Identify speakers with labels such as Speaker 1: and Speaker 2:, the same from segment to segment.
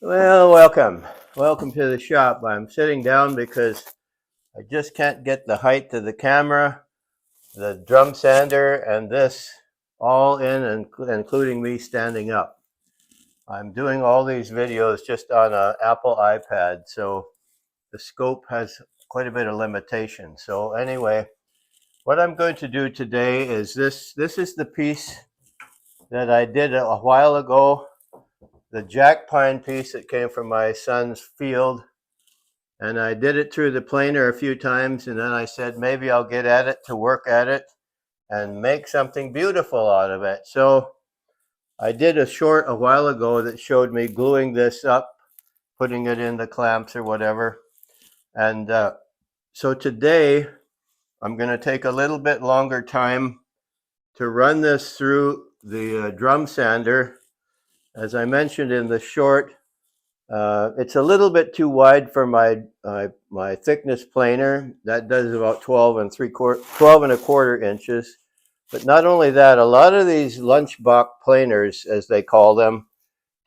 Speaker 1: Well, welcome to the shop. I'm sitting down because I just can't get the height of the camera, the drum sander, and this all in, and including me standing up. I'm doing all these videos just on an Apple iPad, so the scope has quite a bit of limitation. So anyway, what I'm going to do today is this. This is the piece that I did a while ago, the jack pine piece that came from my son's field. And I did it through the planer a few times, and then I said maybe I'll get at it to work at it and make something beautiful out of it. So I did a short a while ago that showed me gluing this up, putting it in the clamps or whatever. And so today I'm going to take a little bit longer time to run this through the drum sander. As I mentioned in the short, it's a little bit too wide for my thickness planer. That does about 12 and a quarter inches. But not only that, a lot of these lunchbox planers, as they call them,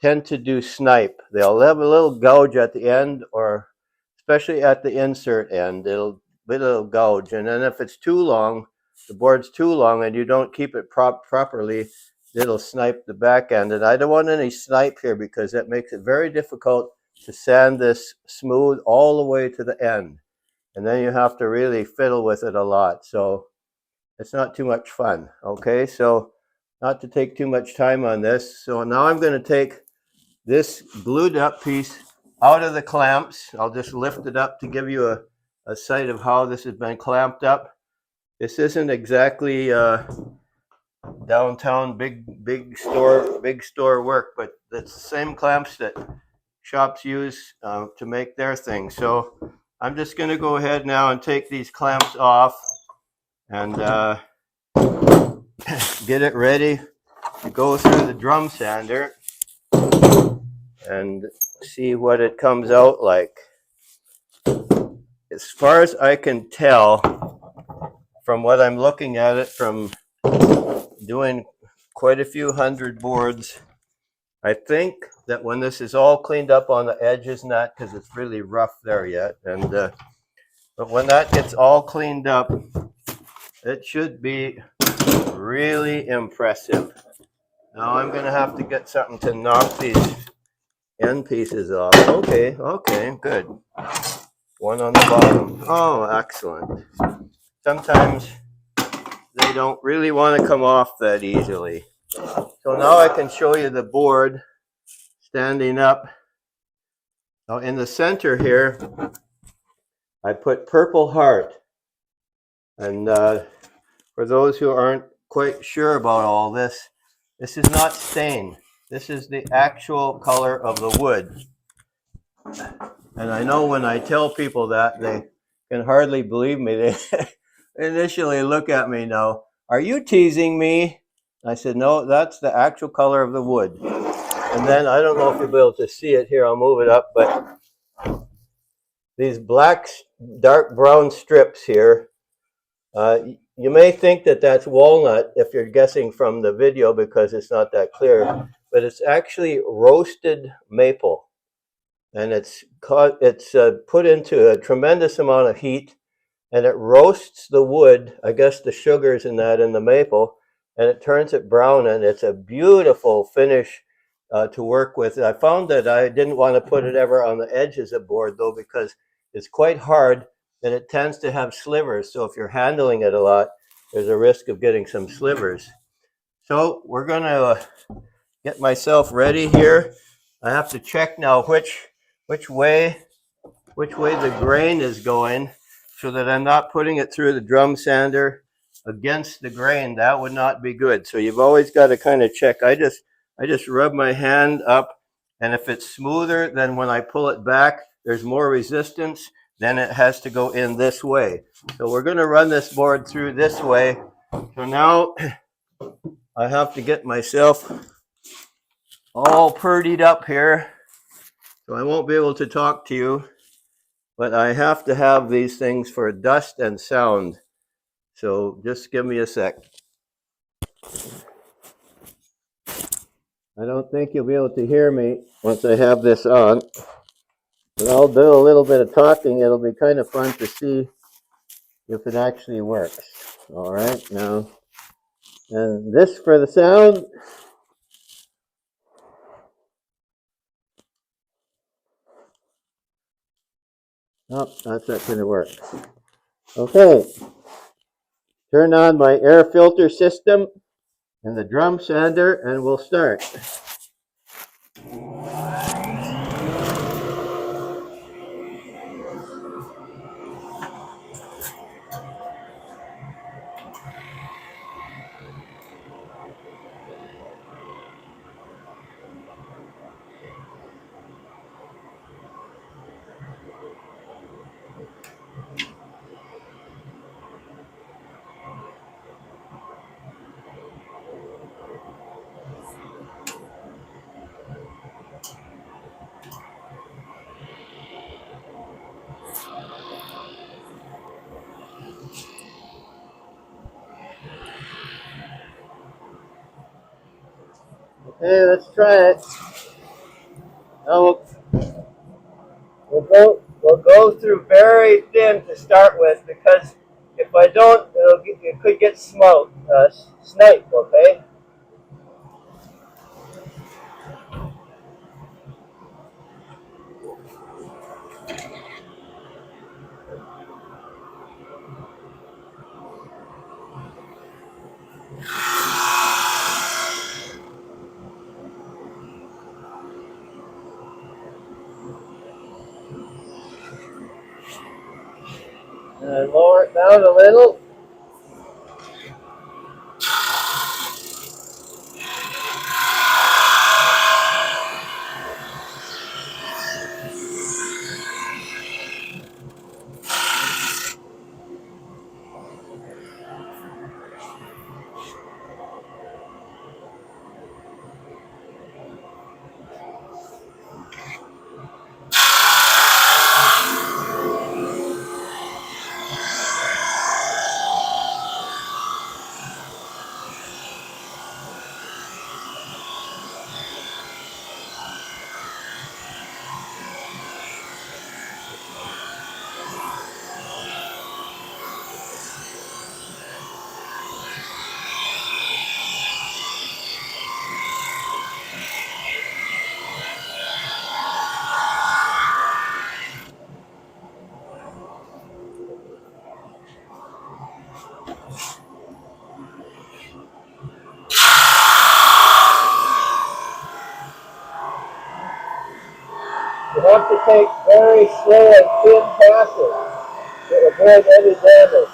Speaker 1: tend to do snipe. They'll have a little gouge at the end, or especially at the insert end, it'll be a little gouge. And then if it's too long, the board's too long, and you don't keep it properly, it'll snipe the back end. And I don't want any snipe here because that makes it very difficult to sand this smooth all the way to the end. And then you have to really fiddle with it a lot. So it's not too much fun. Okay, so not to take too much time on this. So now I'm going to take this glued up piece out of the clamps. I'll just lift it up to give you a sight of how this has been clamped up. This isn't exactly downtown big store work, but it's the same clamps that shops use to make their things. So I'm just going to go ahead now and take these clamps off and get it ready to go through the drum sander and see what it comes out like. As far as I can tell from what I'm looking at it from doing quite a few hundred boards, I think that when this is all cleaned up on the edges, not because it's really rough there yet, and but when that gets all cleaned up, it should be really impressive. Now I'm going to have to get something to knock these end pieces off. Okay, good. One on the bottom. Oh, excellent. Sometimes they don't really want to come off that easily. So now I can show you the board standing up. Now in the center here, I put Purple Heart. And for those who aren't quite sure about all this, this is not stain. This is the actual color of the wood. And I know when I tell people that, they can hardly believe me. They initially look at me now. Are you teasing me? I said, no, that's the actual color of the wood. And then I don't know if you'll be able to see it here. I'll move it up. But these black, dark brown strips here, you may think that that's walnut if you're guessing from the video because it's not that clear. But it's actually roasted maple. And it's put into a tremendous amount of heat, and it roasts the wood, I guess the sugars in that and the maple, and it turns it brown, and it's a beautiful finish to work with. I found that I didn't want to put it ever on the edges of the board, though, because it's quite hard, and it tends to have slivers. So if you're handling it a lot, there's a risk of getting some slivers. So we're going to get myself ready here. I have to check now which way the grain is going, so that I'm not putting it through the drum sander against the grain. That would not be good. So you've always got to kind of check. I just rub my hand up, and if it's smoother, then when I pull it back, there's more resistance, then it has to go in this way. So we're going to run this board through this way. So now I have to get myself all purdied up here. So I won't be able to talk to you, but I have to have these things for dust and sound. So just give me a sec. I don't think you'll be able to hear me once I have this on. But I'll do a little bit of talking. It'll be kind of fun to see if it actually works. All right, now, and this for the sound. Oh, that's not going to work. Okay, turn on my air filter system and the drum sander, and we'll start. Okay, let's try it. Now we'll go through very thin to start with, because if I don't, it could get sniped. Okay. And lower it down a little. You have to take very slow and thin passes to avoid any damage.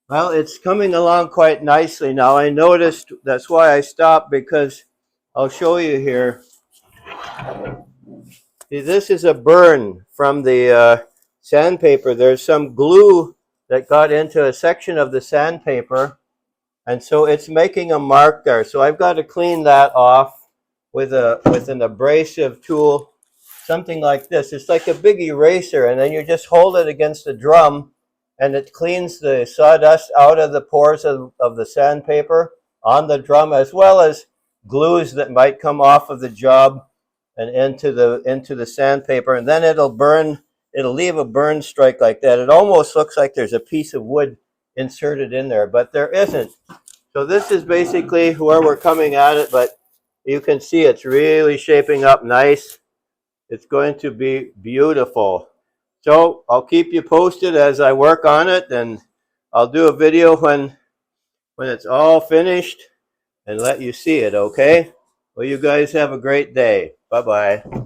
Speaker 1: Well, it's coming along quite nicely now. I noticed, that's why I stopped, because I'll show you here. See, this is a burn from the sandpaper. There's some glue that got into a section of the sandpaper, and so it's making a mark there. So I've got to clean that off with an abrasive tool, something like this. It's like a big eraser, and then you just hold it against the drum, and it cleans the sawdust out of the pores of the sandpaper on the drum, as well as glues that might come off of the job and into the sandpaper, and then it'll burn. It'll leave a burn strike like that. It almost looks like there's a piece of wood inserted in there, but there isn't. So this is basically where we're coming at it, but you can see it's really shaping up nice. It's going to be beautiful. So I'll keep you posted as I work on it, and I'll do a video when it's all finished and let you see it, okay? Well, you guys have a great day. Bye-bye.